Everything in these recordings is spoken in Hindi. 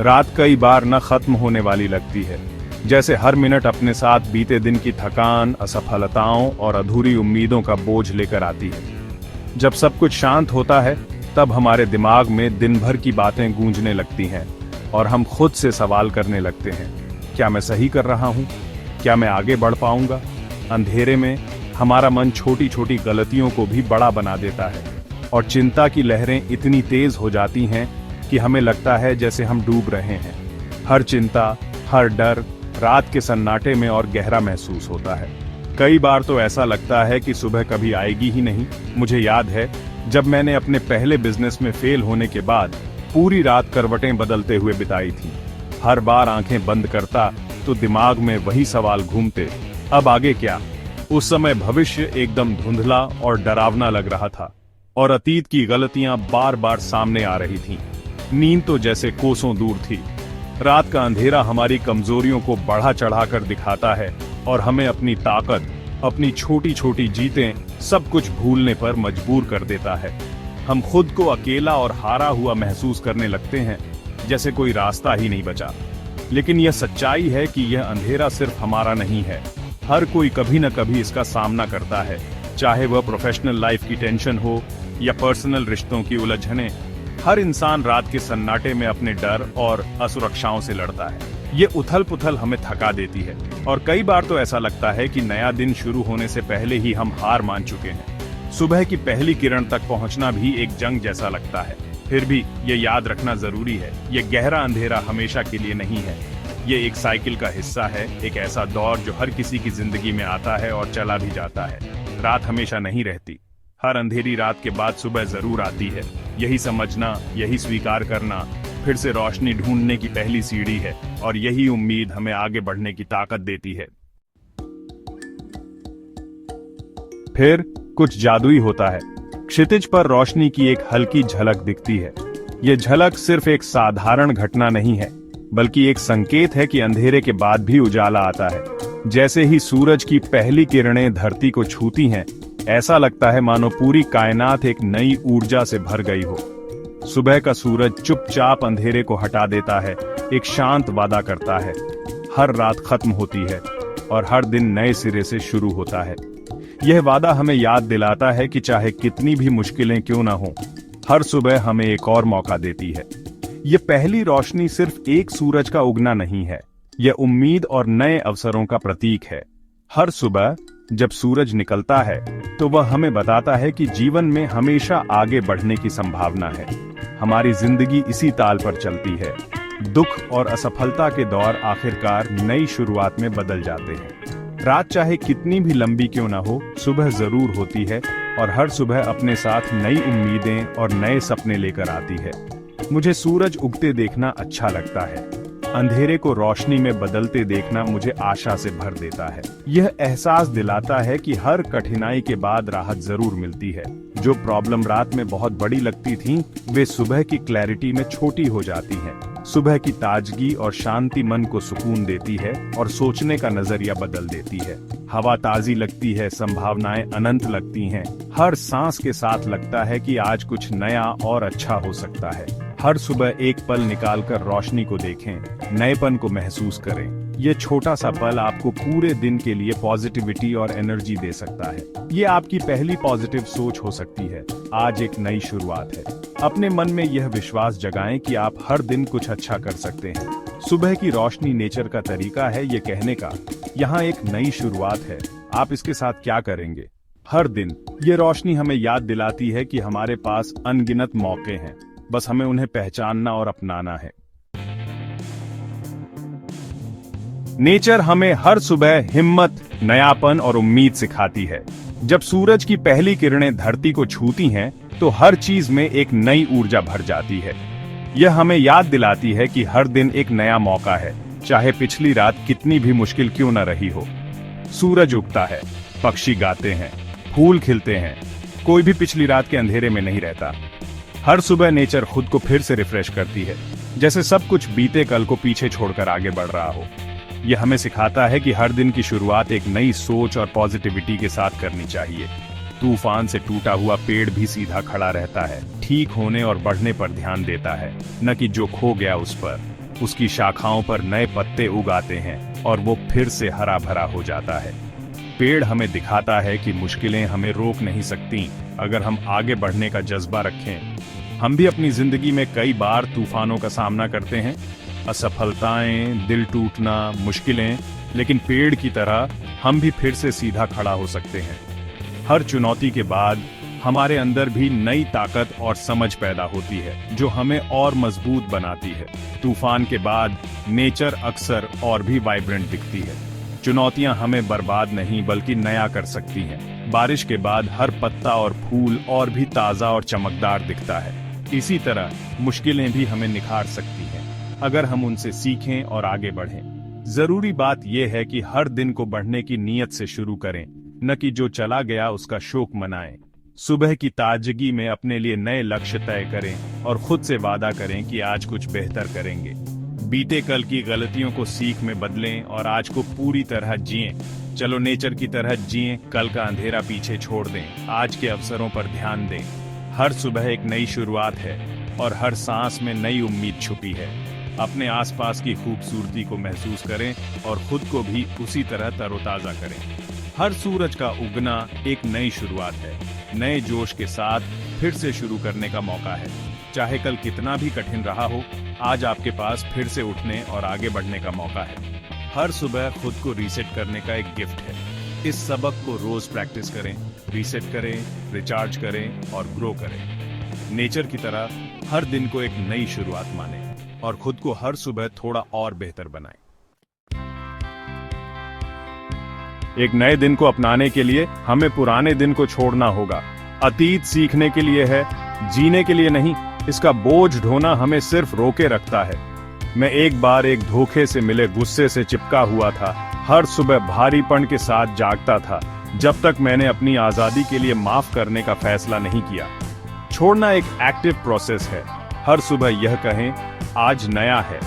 रात कई बार न खत्म होने वाली लगती है, जैसे हर मिनट अपने साथ बीते दिन की थकान, असफलताओं और अधूरी उम्मीदों का बोझ लेकर आती है। जब सब कुछ शांत होता है, तब हमारे दिमाग में दिन भर की बातें गूंजने लगती हैं और हम खुद से सवाल करने लगते हैं, क्या मैं सही कर रहा हूँ? क्या मैं आगे बढ़ पाऊंगा? अंधेरे में हमारा मन छोटी छोटी गलतियों को भी बड़ा बना देता है और चिंता की लहरें इतनी तेज हो जाती हैं कि हमें लगता है जैसे हम डूब रहे हैं। हर चिंता, हर डर रात के सन्नाटे में और गहरा महसूस होता है। कई बार तो ऐसा लगता है कि सुबह कभी आएगी ही नहीं। मुझे याद है जब मैंने अपने पहले बिजनेस में फेल होने के बाद पूरी रात करवटें बदलते हुए बिताई थी। हर बार आंखें बंद करता तो दिमाग में वही सवाल घूमते, अब आगे क्या? उस समय भविष्य एकदम धुंधला और डरावना लग रहा था और अतीत की गलतियां बार बार सामने आ रही थीं। नींद तो जैसे कोसों दूर थी। रात का अंधेरा हमारी कमजोरियों को बढ़ा चढ़ाकर दिखाता है और हमें अपनी ताकत, अपनी छोटी छोटी जीतें सब कुछ भूलने पर मजबूर कर देता है। हम खुद को अकेला और हारा हुआ महसूस करने लगते हैं, जैसे कोई रास्ता ही नहीं बचा। लेकिन यह सच्चाई है कि यह अंधेरा सिर्फ हमारा नहीं है। हर कोई कभी न कभी इसका सामना करता है, चाहे वह प्रोफेशनल लाइफ की टेंशन हो या पर्सनल रिश्तों की उलझनें। हर इंसान रात के सन्नाटे में अपने डर और असुरक्षाओं से लड़ता है। ये उथल पुथल हमें थका देती है और कई बार तो ऐसा लगता है कि नया दिन शुरू होने से पहले ही हम हार मान चुके हैं। सुबह की पहली किरण तक पहुंचना भी एक जंग जैसा लगता है। फिर भी ये याद रखना जरूरी है, ये गहरा अंधेरा हमेशा के लिए नहीं है। ये एक साइकिल का हिस्सा है, एक ऐसा दौर जो हर किसी की जिंदगी में आता है और चला भी जाता है। रात हमेशा नहीं रहती। हर अंधेरी रात के बाद सुबह जरूर आती है। यही समझना, यही स्वीकार करना फिर से रोशनी ढूंढने की पहली सीढ़ी है और यही उम्मीद हमें आगे बढ़ने की ताकत देती है। फिर कुछ जादुई होता है। क्षितिज पर रोशनी की एक हल्की झलक दिखती है। ये झलक सिर्फ एक साधारण घटना नहीं है, बल्कि एक संकेत है कि अंधेरे के बाद भी उजाला आता है। जैसे ही सूरज की पहली किरणें धरती को छूती हैं, ऐसा लगता है मानो पूरी कायनात एक नई ऊर्जा से भर गई हो। सुबह का सूरज चुपचाप अंधेरे को हटा देता है, एक शांत वादा करता है। हर रात खत्म होती है और हर दिन नए सिरे से शुरू होता है। यह वादा हमें याद दिलाता है कि चाहे कितनी भी मुश्किलें क्यों न हो, हर सुबह हमें एक और मौका देती है। यह पहली रोशनी सिर्फ एक सूरज का उगना नहीं है, यह उम्मीद और नए अवसरों का प्रतीक है। हर सुबह जब सूरज निकलता है तो वह हमें बताता है कि जीवन में हमेशा आगे बढ़ने की संभावना है। हमारी जिंदगी इसी ताल पर चलती है। दुख और असफलता के दौर आखिरकार नई शुरुआत में बदल जाते हैं। रात चाहे कितनी भी लंबी क्यों ना हो, सुबह जरूर होती है और हर सुबह अपने साथ नई उम्मीदें और नए सपने लेकर आती है। मुझे सूरज उगते देखना अच्छा लगता है। अंधेरे को रोशनी में बदलते देखना मुझे आशा से भर देता है। यह एहसास दिलाता है कि हर कठिनाई के बाद राहत जरूर मिलती है। जो प्रॉब्लम रात में बहुत बड़ी लगती थीं, वे सुबह की क्लैरिटी में छोटी हो जाती हैं। सुबह की ताजगी और शांति मन को सुकून देती है और सोचने का नजरिया बदल देती है। हवा ताजी लगती है, संभावनाएं अनंत लगती हैं। हर सांस के साथ लगता है कि आज कुछ नया और अच्छा हो सकता है। हर सुबह एक पल निकालकर रोशनी को देखें, नएपन को महसूस करें। ये छोटा सा पल आपको पूरे दिन के लिए पॉजिटिविटी और एनर्जी दे सकता है। ये आपकी पहली पॉजिटिव सोच हो सकती है। आज एक नई शुरुआत है। अपने मन में यह विश्वास जगाएं कि आप हर दिन कुछ अच्छा कर सकते हैं। सुबह की रोशनी नेचर का तरीका है ये कहने का, यहाँ एक नई शुरुआत है, आप इसके साथ क्या करेंगे? हर दिन ये रोशनी हमें याद दिलाती है कि हमारे पास अनगिनत मौके हैं, बस हमें उन्हें पहचानना और अपनाना है। नेचर हमें हर सुबह हिम्मत, नयापन और उम्मीद सिखाती है। जब सूरज की पहली किरणें धरती को छूती हैं, तो हर चीज में एक नई ऊर्जा भर जाती है। यह हमें याद दिलाती है कि हर दिन एक नया मौका है, चाहे पिछली रात कितनी भी मुश्किल क्यों न रही हो। सूरज उगता है, पक्षी गाते हैं, फूल खिलते हैं, कोई भी पिछली रात के अंधेरे में नहीं रहता। हर सुबह नेचर खुद को फिर से रिफ्रेश करती है, जैसे सब कुछ बीते कल को पीछे छोड़कर आगे बढ़ रहा हो। यह हमें सिखाता है कि हर दिन की शुरुआत एक नई सोच और पॉजिटिविटी के साथ करनी चाहिए। तूफान से टूटा हुआ पेड़ भी सीधा खड़ा रहता है, ठीक होने और बढ़ने पर ध्यान देता है, न कि जो खो गया उस पर। उसकी शाखाओं पर नए पत्ते उग आते हैं और वो फिर से हरा भरा हो जाता है। पेड़ हमें दिखाता है कि मुश्किलें हमें रोक नहीं सकती अगर हम आगे बढ़ने का जज्बा रखें। हम भी अपनी जिंदगी में कई बार तूफानों का सामना करते हैं, असफलताएं, दिल टूटना, मुश्किलें, लेकिन पेड़ की तरह हम भी फिर से सीधा खड़ा हो सकते हैं। हर चुनौती के बाद हमारे अंदर भी नई ताकत और समझ पैदा होती है जो हमें और मजबूत बनाती है। तूफान के बाद नेचर अक्सर और भी वाइब्रेंट दिखती है। चुनौतियां हमें बर्बाद नहीं बल्कि नया कर सकती हैं। बारिश के बाद हर पत्ता और फूल और भी ताजा और चमकदार दिखता है। इसी तरह मुश्किलें भी हमें निखार सकती हैं अगर हम उनसे सीखें और आगे बढ़ें। जरूरी बात यह है कि हर दिन को बढ़ने की नीयत से शुरू करें, न कि जो चला गया उसका शोक मनाएं। सुबह की ताजगी में अपने लिए नए लक्ष्य तय करें और खुद से वादा करें कि आज कुछ बेहतर करेंगे। बीते कल की गलतियों को सीख में बदलें और आज को पूरी तरह जिएं। चलो नेचर की तरह जिएं, कल का अंधेरा पीछे छोड़ दें, आज के अवसरों पर ध्यान दें। हर सुबह एक नई शुरुआत है और हर सांस में नई उम्मीद छुपी है। अपने आसपास की खूबसूरती को महसूस करें और खुद को भी उसी तरह तरोताजा करें। हर सूरज का उगना एक नई शुरुआत है। नए जोश के साथ फिर से शुरू करने का मौका है। चाहे कल कितना भी कठिन रहा हो, आज आपके पास फिर से उठने और आगे बढ़ने का मौका है। हर सुबह खुद को रीसेट करने का एक गिफ्ट है। इस सबक को रोज प्रैक्टिस करें, रीसेट करें, रिचार्ज करें और ग्रो करें। नेचर की तरह हर दिन को एक नई शुरुआत मानें और खुद को हर सुबह थोड़ा और बेहतर बनाएं। एक नए दिन को अपनाने के लिए हमें पुराने दिन को छोड़ना होगा। अतीत सीखने के लिए है, जीने के लिए नहीं। इसका बोझ ढोना हमें सिर्फ रोके रखता है। मैं एक बार एक धोखे से मिले गुस्से से चिपका हुआ था। हर सुबह भारीपन के साथ जागता था जब तक मैंने अपनी आजादी के लिए माफ करने का फैसला नहीं किया। छोड़ना एक एक्टिव प्रोसेस है। हर सुबह यह कहें, आज नया है,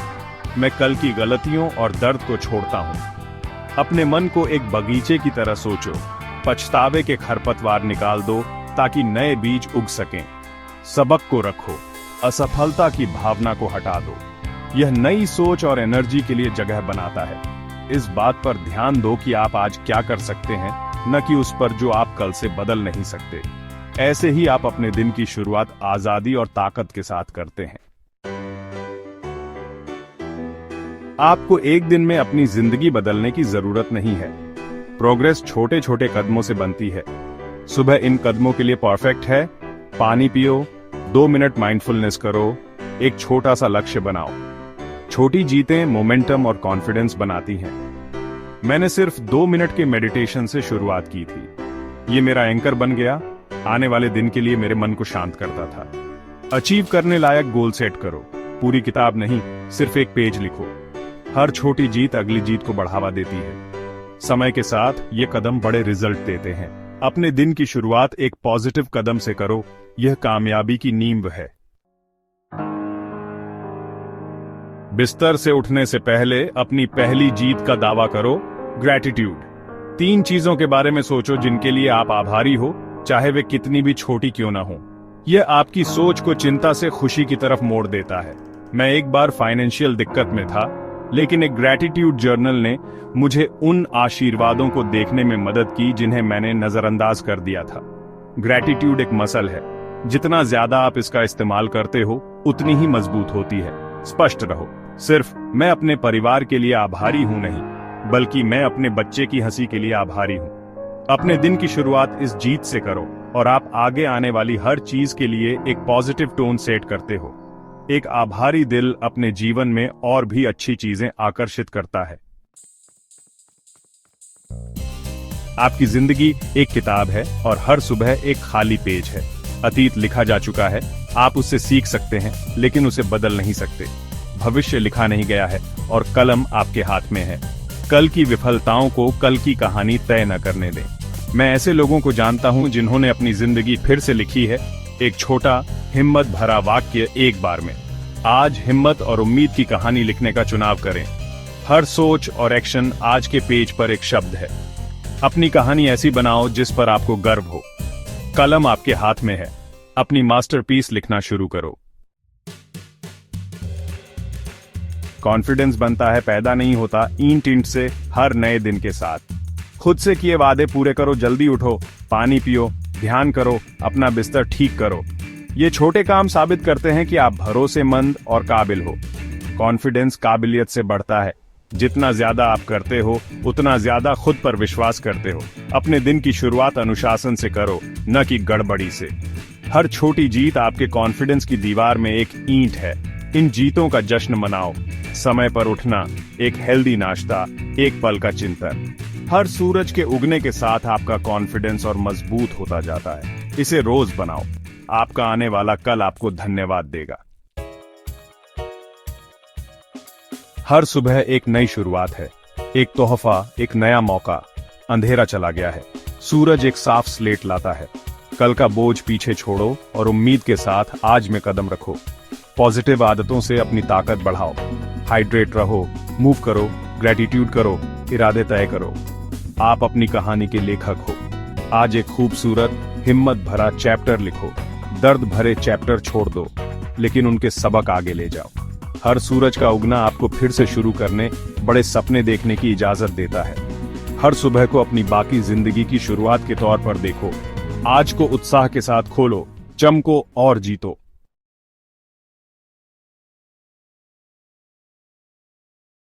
मैं कल की गलतियों और दर्द को छोड़ता हूं। अपने मन को एक बगीचे की तरह सोचो। पछतावे के खरपतवार निकाल दो ताकि नए बीज उग सकें। सबक को रखो, असफलता की भावना को हटा दो। यह नई सोच और एनर्जी के लिए जगह बनाता है। इस बात पर ध्यान दो कि आप आज क्या कर सकते हैं, न कि उस पर जो आप कल से बदल नहीं सकते। ऐसे ही आप अपने दिन की शुरुआत आजादी और ताकत के साथ करते हैं। आपको एक दिन में अपनी जिंदगी बदलने की जरूरत नहीं है। प्रोग्रेस छोटे छोटे कदमों से बनती है। सुबह इन कदमों के लिए परफेक्ट है। पानी पियो, 2 मिनट माइंडफुलनेस करो, एक छोटा सा लक्ष्य बनाओ। छोटी जीतें मोमेंटम और कॉन्फिडेंस बनाती हैं। मैंने सिर्फ 2 मिनट के मेडिटेशन से शुरुआत की थी। ये मेरा एंकर बन गया। आने वाले दिन के लिए मेरे मन को शांत करता था। अचीव करने लायक गोल सेट करो। पूरी किताब नहीं, सिर्फ एक पेज लिखो। हर छोटी जीत अगली जीत को बढ़ावा देती है। समय के साथ ये कदम बड़े रिजल्ट देते हैं। अपने दिन की शुरुआत एक पॉजिटिव कदम से करो। यह कामयाबी की नींव है। बिस्तर से उठने से पहले अपनी पहली जीत का दावा करो, ग्रैटिट्यूड। 3 चीजों के बारे में सोचो जिनके लिए आप आभारी हो, चाहे वे कितनी भी छोटी क्यों ना हो। यह आपकी सोच को चिंता से खुशी की तरफ मोड़ देता है। मैं एक बार फाइनेंशियल दिक्कत में था, लेकिन एक ग्रैटिट्यूड जर्नल ने मुझे उन आशीर्वादों को देखने में मदद की जिन्हें मैंने नजरअंदाज कर दिया था। ग्रैटिट्यूड एक मसल है। जितना ज्यादा आप इसका इस्तेमाल करते हो, उतनी ही मजबूत होती है। स्पष्ट रहो, सिर्फ मैं अपने परिवार के लिए आभारी हूं नहीं, बल्कि मैं अपने बच्चे की हंसी के लिए आभारी हूं। अपने दिन की शुरुआत इस जीत से करो और आप आगे आने वाली हर चीज के लिए एक पॉजिटिव टोन सेट करते हो। एक आभारी दिल अपने जीवन में और भी अच्छी चीजें आकर्षित करता है। आपकी जिंदगी एक किताब है और हर सुबह एक खाली पेज है। अतीत लिखा जा चुका है, आप उससे सीख सकते हैं, लेकिन उसे बदल नहीं सकते। भविष्य लिखा नहीं गया है और कलम आपके हाथ में है। कल की विफलताओं को कल की कहानी तय न करने दें। मैं ऐसे लोगों को जानता हूं जिन्होंने अपनी जिंदगी फिर से लिखी है। एक छोटा हिम्मत भरा वाक्य एक बार में। आज हिम्मत और उम्मीद की कहानी लिखने का चुनाव करें। हर सोच और एक्शन आज के पेज पर एक शब्द है। अपनी कहानी ऐसी बनाओ जिस पर आपको गर्व हो। कलम आपके हाथ में है, अपनी मास्टरपीस लिखना शुरू करो। कॉन्फिडेंस बनता है, पैदा नहीं होता ईंट ईंट से हर नए दिन के साथ। खुद से किए वादे पूरे करो, जल्दी उठो, पानी पियो, ध्यान करो, अपना बिस्तर ठीक करो। ये छोटे काम साबित करते हैं कि आप भरोसेमंद और काबिल हो। कॉन्फिडेंस काबिलियत से बढ़ता है। जितना ज्यादा आप करते हो उतना ज्यादा खुद पर विश्वास करते हो। अपने दिन की शुरुआत अनुशासन से करो, न कि गड़बड़ी से। हर छोटी जीत आपके कॉन्फिडेंस की दीवार में एक ईंट है। इन जीतों का जश्न मनाओ। समय पर उठना, एक हेल्दी नाश्ता, एक पल का चिंतन। हर सूरज के उगने के साथ आपका कॉन्फिडेंस और मजबूत होता जाता है। इसे रोज बनाओ। आपका आने वाला कल आपको धन्यवाद देगा। हर सुबह एक नई शुरुआत है, एक तोहफा, एक नया मौका। अंधेरा चला गया है, सूरज एक साफ स्लेट लाता है। कल का बोझ पीछे छोड़ो और उम्मीद के साथ आज में कदम रखो। पॉजिटिव आदतों से अपनी ताकत बढ़ाओ। हाइड्रेट रहो, मूव करो, ग्रेटिट्यूड करो, इरादे तय करो। आप अपनी कहानी के लेखक हो। आज एक खूबसूरत, हिम्मत भरा चैप्टर लिखो। दर्द भरे चैप्टर छोड़ दो, लेकिन उनके सबक आगे ले जाओ। हर सूरज का उगना आपको फिर से शुरू करने, बड़े सपने देखने की इजाजत देता है। हर सुबह को अपनी बाकी जिंदगी की शुरुआत के तौर पर देखो। आज को उत्साह के साथ खोलो, चमको और जीतो।